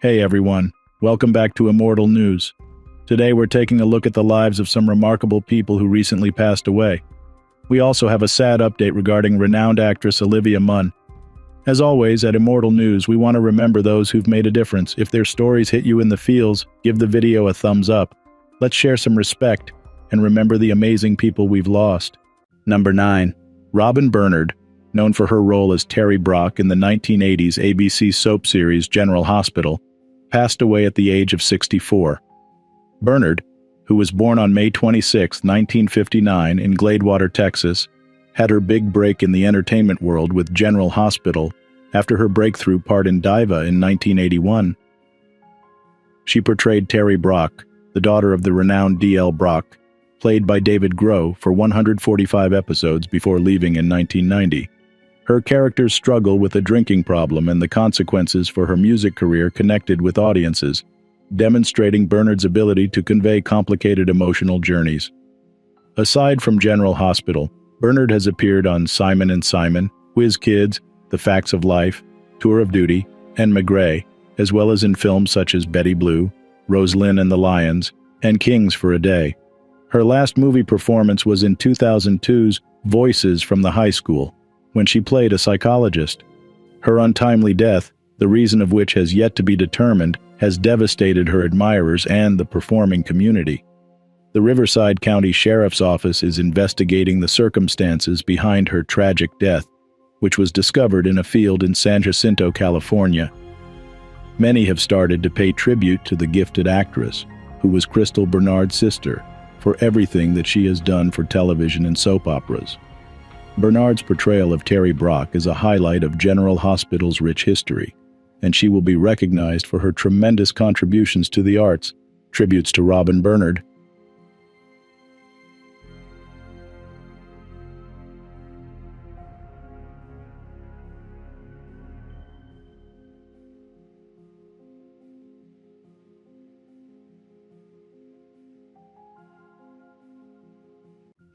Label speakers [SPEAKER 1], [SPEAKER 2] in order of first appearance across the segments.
[SPEAKER 1] Hey everyone, welcome back to Immortal News. Today we're taking a look at the lives of some remarkable people who recently passed away. We also have a sad update regarding renowned actress Olivia Munn. As always, at Immortal News, we want to remember those who've made a difference. If their stories hit you in the feels, give the video a thumbs up. Let's share some respect and remember the amazing people we've lost. Number 9. Robin Bernard, known for her role as Terry Brock in the 1980s ABC soap series General Hospital, passed away at the age of 64. Bernard, who was born on May 26, 1959 in Gladewater, Texas, had her big break in the entertainment world with General Hospital after her breakthrough part in Diva in 1981. She portrayed Terry Brock, the daughter of the renowned D.L. Brock, played by David Groh, for 145 episodes before leaving in 1990. Her character's struggle with a drinking problem and the consequences for her music career connected with audiences, demonstrating Bernard's ability to convey complicated emotional journeys. Aside from General Hospital, Bernard has appeared on Simon & Simon, Whiz Kids, The Facts of Life, Tour of Duty, and McGray, as well as in films such as Betty Blue, Rosalyn and the Lions, and Kings for a Day. Her last movie performance was in 2002's Voices from the High School, when she played a psychologist. Her untimely death, the reason of which has yet to be determined, has devastated her admirers and the performing community. The Riverside County Sheriff's Office is investigating the circumstances behind her tragic death, which was discovered in a field in San Jacinto, California. Many have started to pay tribute to the gifted actress, who was Crystal Bernard's sister, for everything that she has done for television and soap operas. Bernard's portrayal of Terry Brock is a highlight of General Hospital's rich history, and she will be recognized for her tremendous contributions to the arts. Tributes to Robin Bernard.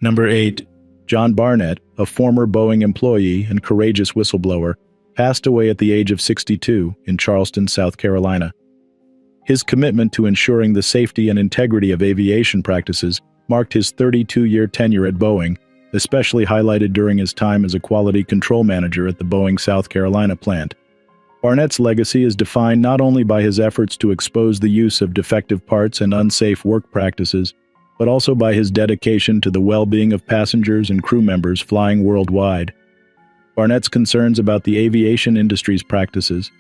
[SPEAKER 1] Number 8. John Barnett, a former Boeing employee and courageous whistleblower, passed away at the age of 62 in Charleston, South Carolina. His commitment to ensuring the safety and integrity of aviation practices marked his 32-year tenure at Boeing, especially highlighted during his time as a quality control manager at the Boeing South Carolina plant. Barnett's legacy is defined not only by his efforts to expose the use of defective parts and unsafe work practices, but also by his dedication to the well-being of passengers and crew members flying worldwide. Barnett's concerns about the aviation industry's practices,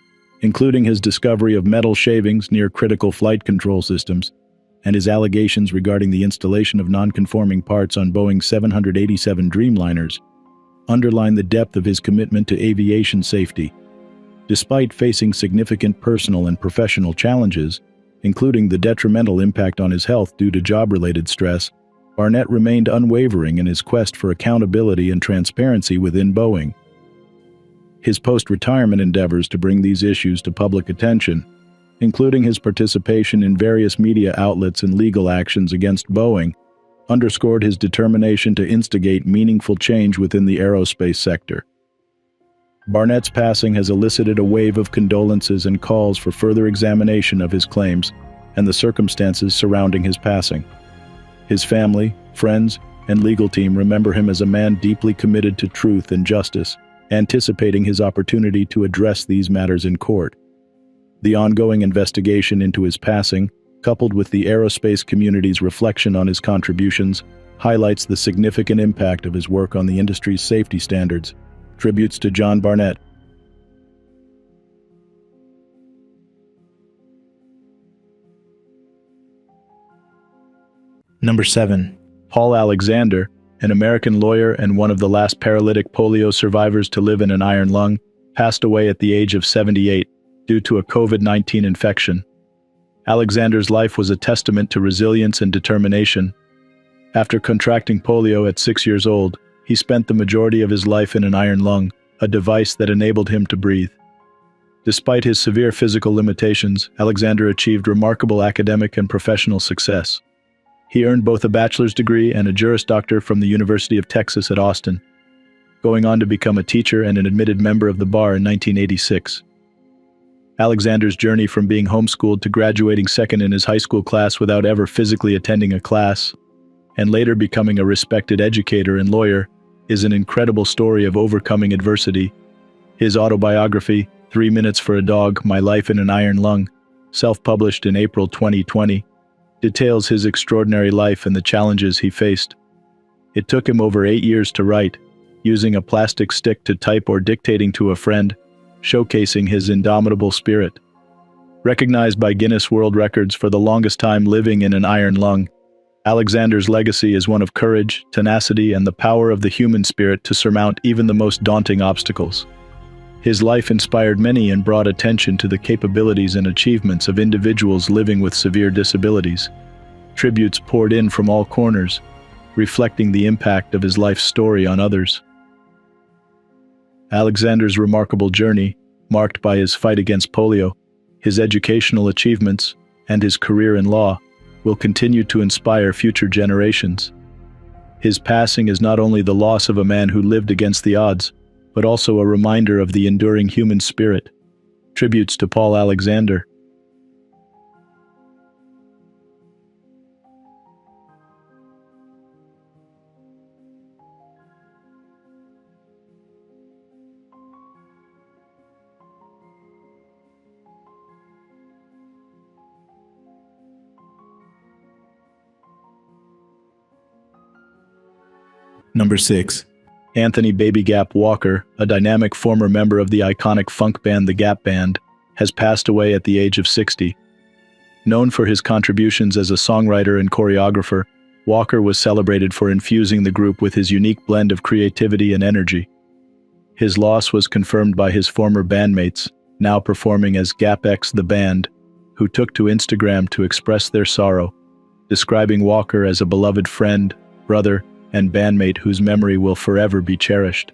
[SPEAKER 1] including his discovery of metal shavings near critical flight control systems, and his allegations regarding the installation of non-conforming parts on Boeing 787 Dreamliners, underline the depth of his commitment to aviation safety. Despite facing significant personal and professional challenges, including the detrimental impact on his health due to job-related stress, Barnett remained unwavering in his quest for accountability and transparency within Boeing. His post-retirement endeavors to bring these issues to public attention, including his participation in various media outlets and legal actions against Boeing, underscored his determination to instigate meaningful change within the aerospace sector. Barnett's passing has elicited a wave of condolences and calls for further examination of his claims and the circumstances surrounding his passing. His family, friends, and legal team remember him as a man deeply committed to truth and justice, anticipating his opportunity to address these matters in court. The ongoing investigation into his passing, coupled with the aerospace community's reflection on his contributions, highlights the significant impact of his work on the industry's safety standards. Tributes to John Barnett. Number 7. Paul Alexander, an American lawyer and one of the last paralytic polio survivors to live in an iron lung, passed away at the age of 78 due to a COVID-19 infection. Alexander's life was a testament to resilience and determination. After contracting polio at 6 years old, he spent the majority of his life in an iron lung, a device that enabled him to breathe. Despite his severe physical limitations, Alexander achieved remarkable academic and professional success. He earned both a bachelor's degree and a Juris Doctor from the University of Texas at Austin, going on to become a teacher and an admitted member of the bar in 1986. Alexander's journey from being homeschooled to graduating second in his high school class without ever physically attending a class, and later becoming a respected educator and lawyer, is an incredible story of overcoming adversity. His autobiography, 3 Minutes for a Dog, My Life in an Iron Lung, self-published in April 2020, details his extraordinary life and the challenges he faced. It took him over 8 years to write, using a plastic stick to type or dictating to a friend, showcasing his indomitable spirit. Recognized by Guinness World Records for the longest time living in an iron lung, Alexander's legacy is one of courage, tenacity, and the power of the human spirit to surmount even the most daunting obstacles. His life inspired many and brought attention to the capabilities and achievements of individuals living with severe disabilities. Tributes poured in from all corners, reflecting the impact of his life's story on others. Alexander's remarkable journey, marked by his fight against polio, his educational achievements, and his career in law, will continue to inspire future generations. His passing is not only the loss of a man who lived against the odds, but also a reminder of the enduring human spirit. Tributes to Paul Alexander. Number 6. Anthony Baby Gap Walker, a dynamic former member of the iconic funk band The Gap Band, has passed away at the age of 60. Known for his contributions as a songwriter and choreographer, Walker was celebrated for infusing the group with his unique blend of creativity and energy. His loss was confirmed by his former bandmates, now performing as Gap X The Band, who took to Instagram to express their sorrow, describing Walker as a beloved friend, brother, and bandmate whose memory will forever be cherished.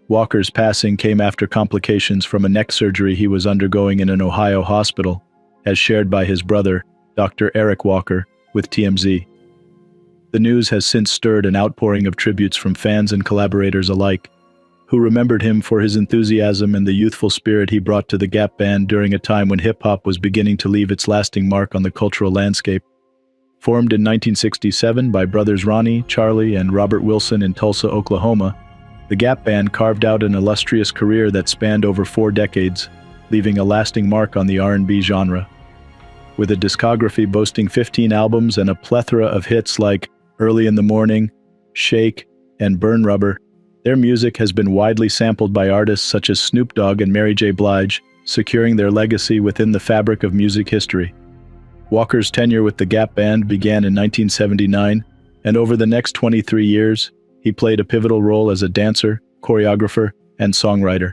[SPEAKER 1] Walker's passing came after complications from a neck surgery he was undergoing in an Ohio hospital, as shared by his brother, Dr. Eric Walker, with TMZ. The news has since stirred an outpouring of tributes from fans and collaborators alike, who remembered him for his enthusiasm and the youthful spirit he brought to the Gap Band during a time when hip-hop was beginning to leave its lasting mark on the cultural landscape. Formed in 1967 by brothers Ronnie, Charlie, and Robert Wilson in Tulsa, Oklahoma, the Gap Band carved out an illustrious career that spanned over 4 decades, leaving a lasting mark on the R&B genre. With a discography boasting 15 albums and a plethora of hits like Early in the Morning, Shake, and Burn Rubber, their music has been widely sampled by artists such as Snoop Dogg and Mary J. Blige, securing their legacy within the fabric of music history. Walker's tenure with the Gap Band began in 1979, and over the next 23 years, he played a pivotal role as a dancer, choreographer, and songwriter.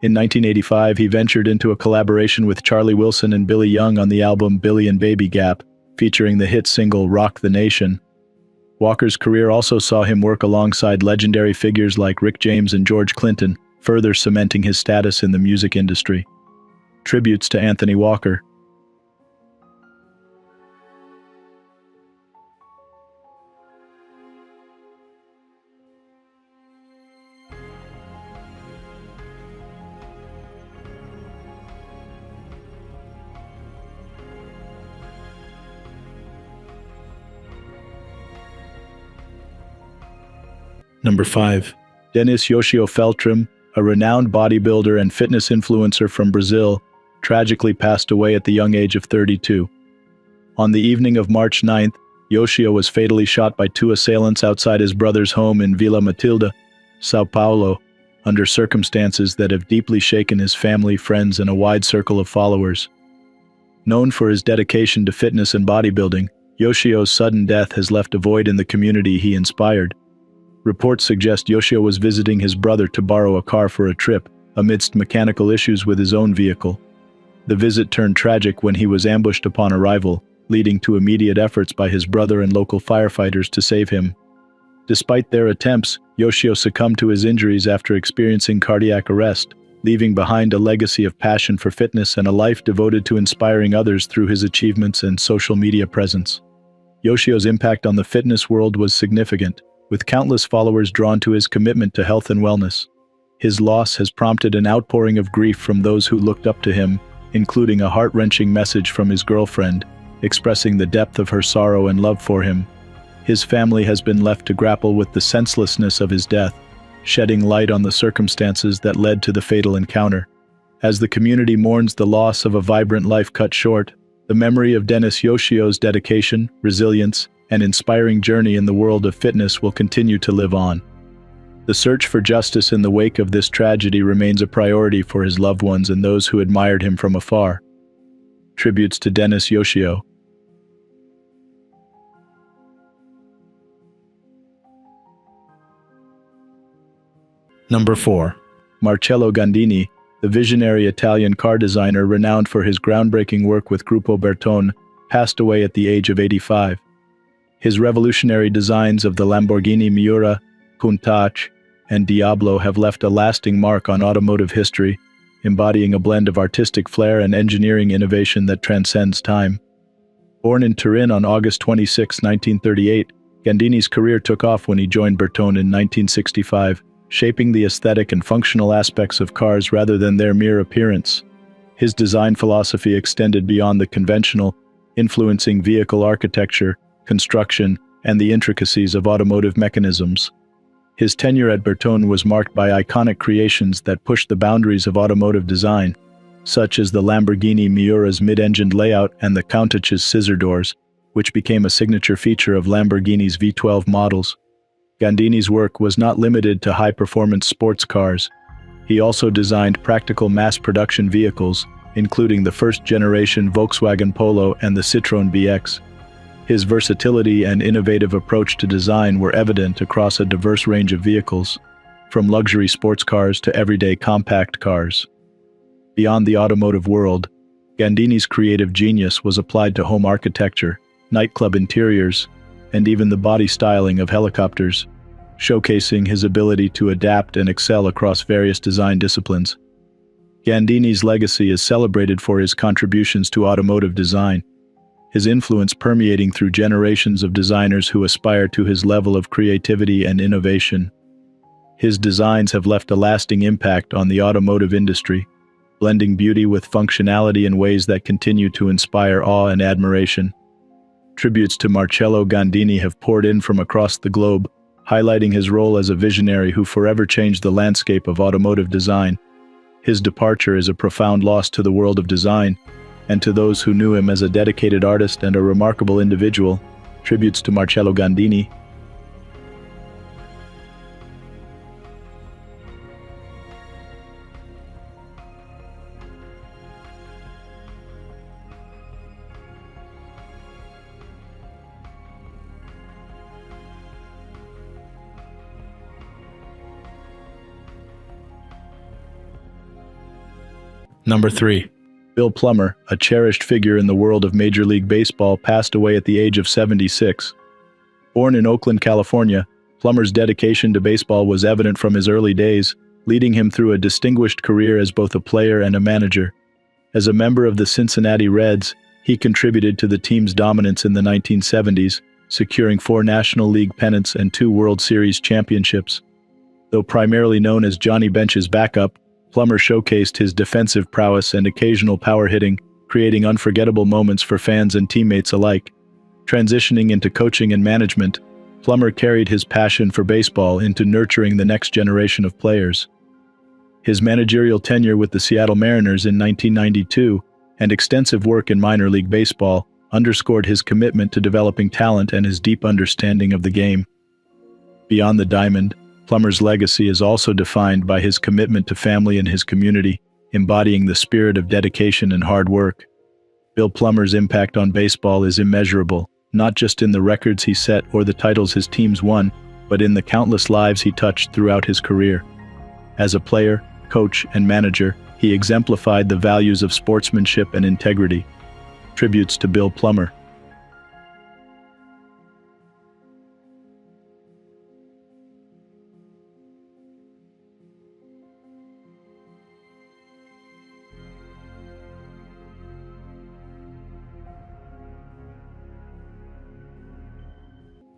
[SPEAKER 1] In 1985, he ventured into a collaboration with Charlie Wilson and Billy Young on the album Billy and Baby Gap, featuring the hit single Rock the Nation. Walker's career also saw him work alongside legendary figures like Rick James and George Clinton, further cementing his status in the music industry. Tributes to Anthony Walker. Number 5. Dennis Yoshio Feltram, a renowned bodybuilder and fitness influencer from Brazil, tragically passed away at the young age of 32. On the evening of March 9th, Yoshio was fatally shot by 2 assailants outside his brother's home in Vila Matilda, São Paulo, under circumstances that have deeply shaken his family, friends, and a wide circle of followers. Known for his dedication to fitness and bodybuilding, Yoshio's sudden death has left a void in the community he inspired. Reports suggest Yoshio was visiting his brother to borrow a car for a trip, amidst mechanical issues with his own vehicle. The visit turned tragic when he was ambushed upon arrival, leading to immediate efforts by his brother and local firefighters to save him. Despite their attempts, Yoshio succumbed to his injuries after experiencing cardiac arrest, leaving behind a legacy of passion for fitness and a life devoted to inspiring others through his achievements and social media presence. Yoshio's impact on the fitness world was significant, with countless followers drawn to his commitment to health and wellness. His loss has prompted an outpouring of grief from those who looked up to him, including a heart-wrenching message from his girlfriend, expressing the depth of her sorrow and love for him. His family has been left to grapple with the senselessness of his death, shedding light on the circumstances that led to the fatal encounter. As the community mourns the loss of a vibrant life cut short, the memory of Dennis Yoshio's dedication, resilience, and inspiring journey in the world of fitness will continue to live on. The search for justice in the wake of this tragedy remains a priority for his loved ones and those who admired him from afar. Tributes to Dennis Yoshio. Number 4. Marchelo Gandini, the visionary Italian car designer renowned for his groundbreaking work with Gruppo Bertone, passed away at the age of 85. His revolutionary designs of the Lamborghini Miura, Countach, and Diablo have left a lasting mark on automotive history, embodying a blend of artistic flair and engineering innovation that transcends time. Born in Turin on August 26, 1938, Gandini's career took off when he joined Bertone in 1965, shaping the aesthetic and functional aspects of cars rather than their mere appearance. His design philosophy extended beyond the conventional, influencing vehicle architecture, construction, and the intricacies of automotive mechanisms. His tenure at Bertone was marked by iconic creations that pushed the boundaries of automotive design, such as the Lamborghini Miura's mid-engined layout and the Countach's scissor doors, which became a signature feature of Lamborghini's V12 models. Gandini's work was not limited to high-performance sports cars. He also designed practical mass-production vehicles, including the first-generation Volkswagen Polo and the Citroën BX. His versatility and innovative approach to design were evident across a diverse range of vehicles, from luxury sports cars to everyday compact cars. Beyond the automotive world, Gandini's creative genius was applied to home architecture, nightclub interiors, and even the body styling of helicopters, showcasing his ability to adapt and excel across various design disciplines. Gandini's legacy is celebrated for his contributions to automotive design, his influence permeating through generations of designers who aspire to his level of creativity and innovation. His designs have left a lasting impact on the automotive industry, blending beauty with functionality in ways that continue to inspire awe and admiration. Tributes to Marchelo Gandini have poured in from across the globe, highlighting his role as a visionary who forever changed the landscape of automotive design. His departure is a profound loss to the world of design, and to those who knew him as a dedicated artist and a remarkable individual. Tributes to Marchelo Gandini. Number 3. Bill Plumber, a cherished figure in the world of Major League Baseball, passed away at the age of 76. Born in Oakland, California, Plummer's dedication to baseball was evident from his early days, leading him through a distinguished career as both a player and a manager. As a member of the Cincinnati Reds, he contributed to the team's dominance in the 1970s, securing 4 National League pennants and 2 World Series championships. Though primarily known as Johnny Bench's backup, Plummer showcased his defensive prowess and occasional power hitting, creating unforgettable moments for fans and teammates alike. Transitioning into coaching and management, Plummer carried his passion for baseball into nurturing the next generation of players. His managerial tenure with the Seattle Mariners in 1992 and extensive work in minor league baseball underscored his commitment to developing talent and his deep understanding of the game. Beyond the diamond, Plummer's legacy is also defined by his commitment to family and his community, embodying the spirit of dedication and hard work. Bill Plummer's impact on baseball is immeasurable, not just in the records he set or the titles his teams won, but in the countless lives he touched throughout his career. As a player, coach, and manager, he exemplified the values of sportsmanship and integrity. Tributes to Bill Plummer.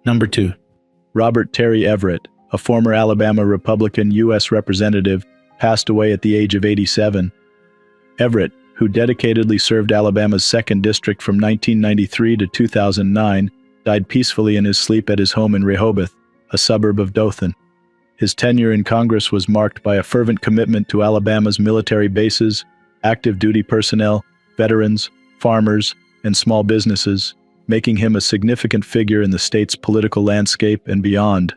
[SPEAKER 1] Number 2. Robert Terry Everett, a former Alabama Republican U.S. representative, passed away at the age of 87. Everett, who dedicatedly served Alabama's 2nd District from 1993 to 2009, died peacefully in his sleep at his home in Rehoboth, a suburb of Dothan. His tenure in Congress was marked by a fervent commitment to Alabama's military bases, active duty personnel, veterans, farmers, and small businesses, making him a significant figure in the state's political landscape and beyond.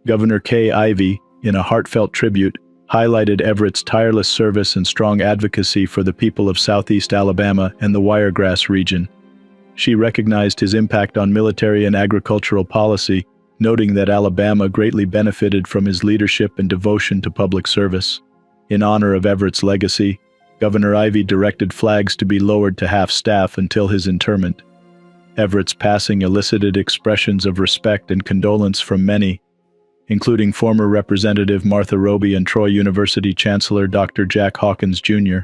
[SPEAKER 1] Governor Kay Ivey, in a heartfelt tribute, highlighted Everett's tireless service and strong advocacy for the people of Southeast Alabama and the Wiregrass region. She recognized his impact on military and agricultural policy, noting that Alabama greatly benefited from his leadership and devotion to public service. In honor of Everett's legacy, Governor Ivey directed flags to be lowered to half-staff until his interment. Everett's passing elicited expressions of respect and condolence from many, including former Representative Martha Roby and Troy University Chancellor Dr. Jack Hawkins, Jr.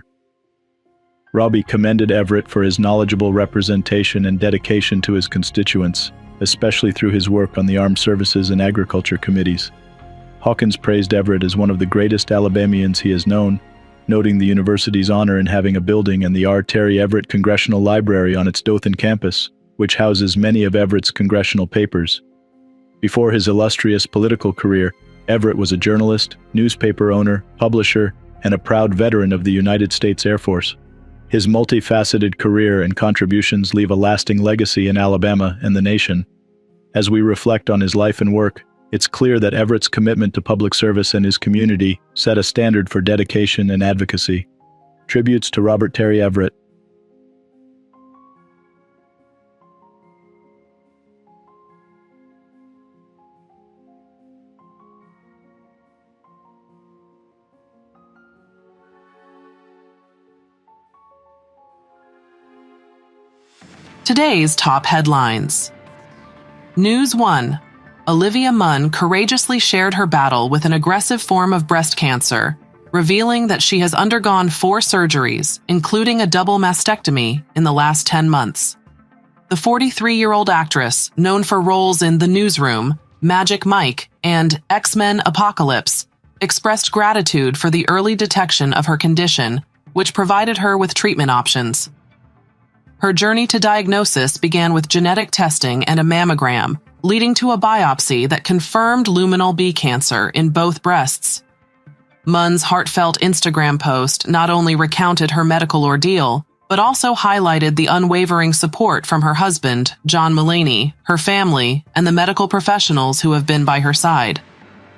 [SPEAKER 1] Roby commended Everett for his knowledgeable representation and dedication to his constituents, especially through his work on the Armed Services and Agriculture Committees. Hawkins praised Everett as one of the greatest Alabamians he has known, noting the university's honor in having a building and the R. Terry Everett Congressional Library on its Dothan campus, which houses many of Everett's congressional papers. Before his illustrious political career, Everett was a journalist, newspaper owner, publisher, and a proud veteran of the United States Air Force. His multifaceted career and contributions leave a lasting legacy in Alabama and the nation. As we reflect on his life and work, it's clear that Everett's commitment to public service and his community set a standard for dedication and advocacy. Tributes to Robert Terry Everett.
[SPEAKER 2] Today's top headlines. News 1. Olivia Munn courageously shared her battle with an aggressive form of breast cancer, revealing that she has undergone 4 surgeries, including a double mastectomy, in the last 10 months. The 43-year-old actress, known for roles in The Newsroom, Magic Mike, and X-Men Apocalypse, expressed gratitude for the early detection of her condition, which provided her with treatment options. Her journey to diagnosis began with genetic testing and a mammogram, leading to a biopsy that confirmed luminal B cancer in both breasts. Munn's heartfelt Instagram post not only recounted her medical ordeal, but also highlighted the unwavering support from her husband, John Mulaney, her family, and the medical professionals who have been by her side.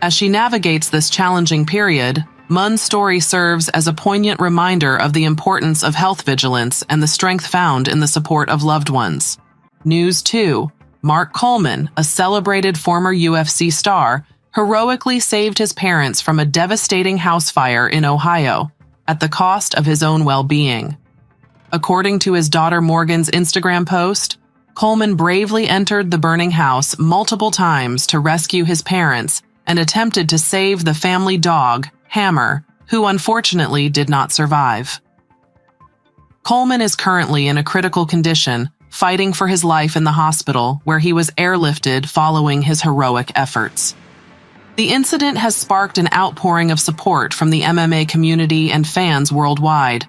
[SPEAKER 2] As she navigates this challenging period, Munn's story serves as a poignant reminder of the importance of health vigilance and the strength found in the support of loved ones. News 2. Mark Coleman, a celebrated former UFC star, heroically saved his parents from a devastating house fire in Ohio, at the cost of his own well-being. According to his daughter Morgan's Instagram post, Coleman bravely entered the burning house multiple times to rescue his parents and attempted to save the family dog, Hammer, who unfortunately did not survive. Coleman is currently in a critical condition, fighting for his life in the hospital where he was airlifted following his heroic efforts. The incident has sparked an outpouring of support from the MMA community and fans worldwide,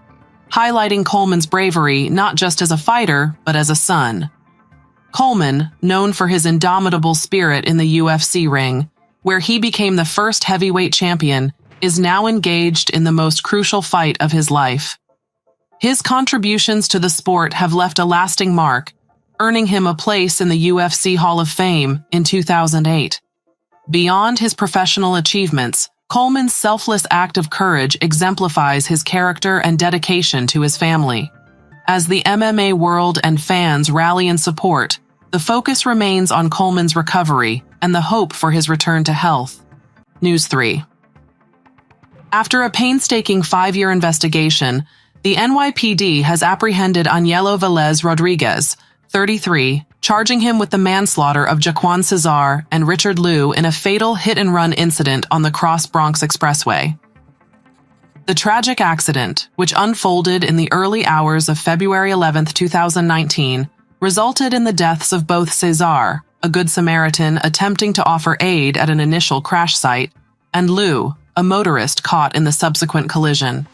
[SPEAKER 2] highlighting Coleman's bravery not just as a fighter, but as a son. Coleman, known for his indomitable spirit in the UFC ring, where he became the first heavyweight champion, is now engaged in the most crucial fight of his life. His contributions to the sport have left a lasting mark, earning him a place in the UFC Hall of Fame in 2008. Beyond his professional achievements, Coleman's selfless act of courage exemplifies his character and dedication to his family. As the MMA world and fans rally in support, the focus remains on Coleman's recovery and the hope for his return to health. News 3. After a painstaking 5-year investigation, the NYPD has apprehended Anielo Velez Rodriguez, 33, charging him with the manslaughter of Jaquan Cesar and Richard Liu in a fatal hit-and-run incident on the Cross Bronx Expressway. The tragic accident, which unfolded in the early hours of February 11, 2019, resulted in the deaths of both Cesar, a good Samaritan attempting to offer aid at an initial crash site, and Lou, a motorist caught in the subsequent collision.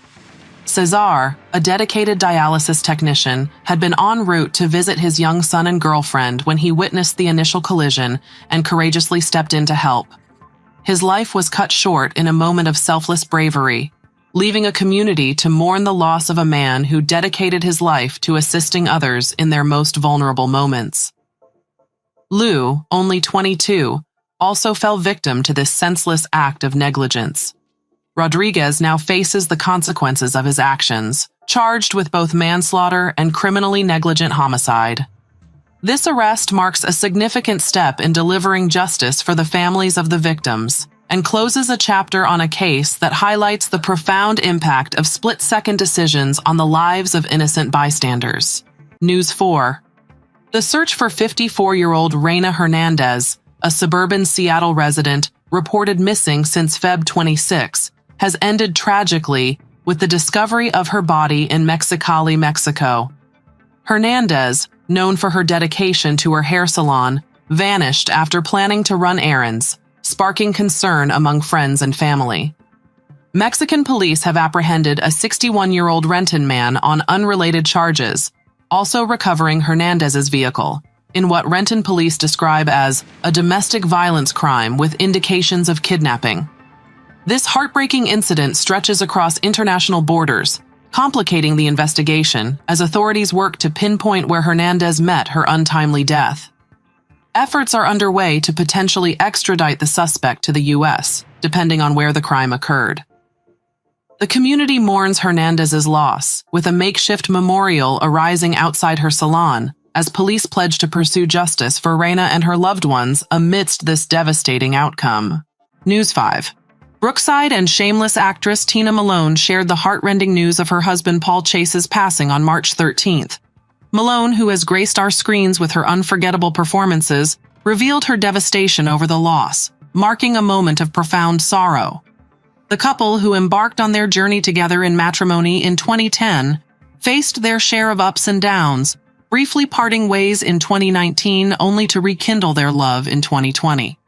[SPEAKER 2] Cesar, a dedicated dialysis technician, had been en route to visit his young son and girlfriend when he witnessed the initial collision and courageously stepped in to help. His life was cut short in a moment of selfless bravery, leaving a community to mourn the loss of a man who dedicated his life to assisting others in their most vulnerable moments. Lou, only 22, also fell victim to this senseless act of negligence. Rodriguez now faces the consequences of his actions, charged with both manslaughter and criminally negligent homicide. This arrest marks a significant step in delivering justice for the families of the victims and closes a chapter on a case that highlights the profound impact of split-second decisions on the lives of innocent bystanders. News 4. The search for 54-year-old Reina Hernandez, a suburban Seattle resident reported missing since Feb 26, has ended tragically with the discovery of her body in Mexicali, Mexico. Hernandez, known for her dedication to her hair salon, vanished after planning to run errands, sparking concern among friends and family. Mexican police have apprehended a 61-year-old Renton man on unrelated charges, also recovering Hernandez's vehicle, in what Renton police describe as a domestic violence crime with indications of kidnapping. This heartbreaking incident stretches across international borders, complicating the investigation as authorities work to pinpoint where Hernandez met her untimely death. Efforts are underway to potentially extradite the suspect to the U.S., depending on where the crime occurred. The community mourns Hernandez's loss, with a makeshift memorial arising outside her salon, as police pledge to pursue justice for Reina and her loved ones amidst this devastating outcome. News 5. Brookside and Shameless actress Tina Malone shared the heartrending news of her husband Paul Chase's passing on March 13th. Malone, who has graced our screens with her unforgettable performances, revealed her devastation over the loss, marking a moment of profound sorrow. The couple, who embarked on their journey together in matrimony in 2010, faced their share of ups and downs, briefly parting ways in 2019 only to rekindle their love in 2020.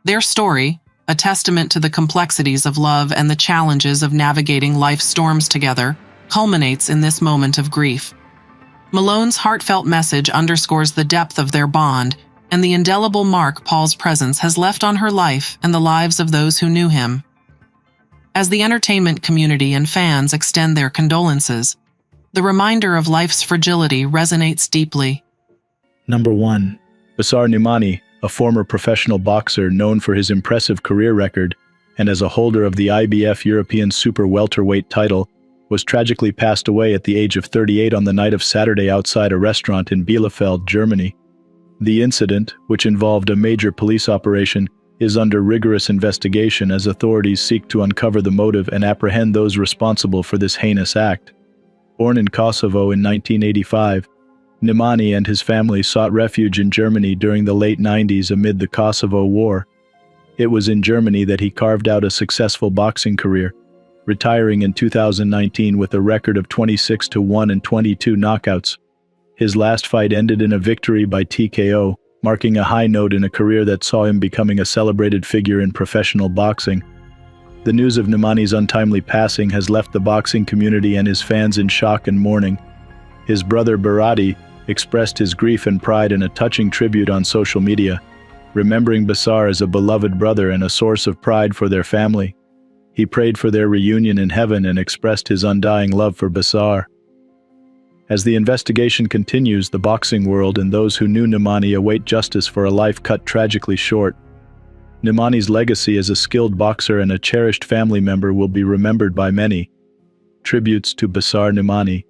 [SPEAKER 2] Their story, a testament to the complexities of love and the challenges of navigating life's storms together, culminates in this moment of grief. Malone's heartfelt message underscores the depth of their bond and the indelible mark Paul's presence has left on her life and the lives of those who knew him. As the entertainment community and fans extend their condolences, the reminder of life's fragility resonates deeply.
[SPEAKER 1] Number 1. Basar Numani, a former professional boxer known for his impressive career record and as a holder of the IBF European Super Welterweight title, was tragically passed away at the age of 38 on the night of Saturday outside a restaurant in Bielefeld, Germany. The incident, which involved a major police operation, is under rigorous investigation as authorities seek to uncover the motive and apprehend those responsible for this heinous act. Born in Kosovo in 1985, Numani and his family sought refuge in Germany during the late 90s amid the Kosovo War. It was in Germany that he carved out a successful boxing career, retiring in 2019 with a record of 26-1 and 22 knockouts. His last fight ended in a victory by TKO, marking a high note in a career that saw him becoming a celebrated figure in professional boxing. The news of Numani's untimely passing has left the boxing community and his fans in shock and mourning. His brother Barati expressed his grief and pride in a touching tribute on social media, remembering Basar as a beloved brother and a source of pride for their family. He prayed for their reunion in heaven and expressed his undying love for Basar. As the investigation continues, the boxing world and those who knew Numani await justice for a life cut tragically short. Numani's legacy as a skilled boxer and a cherished family member will be remembered by many. Tributes to Basar Numani,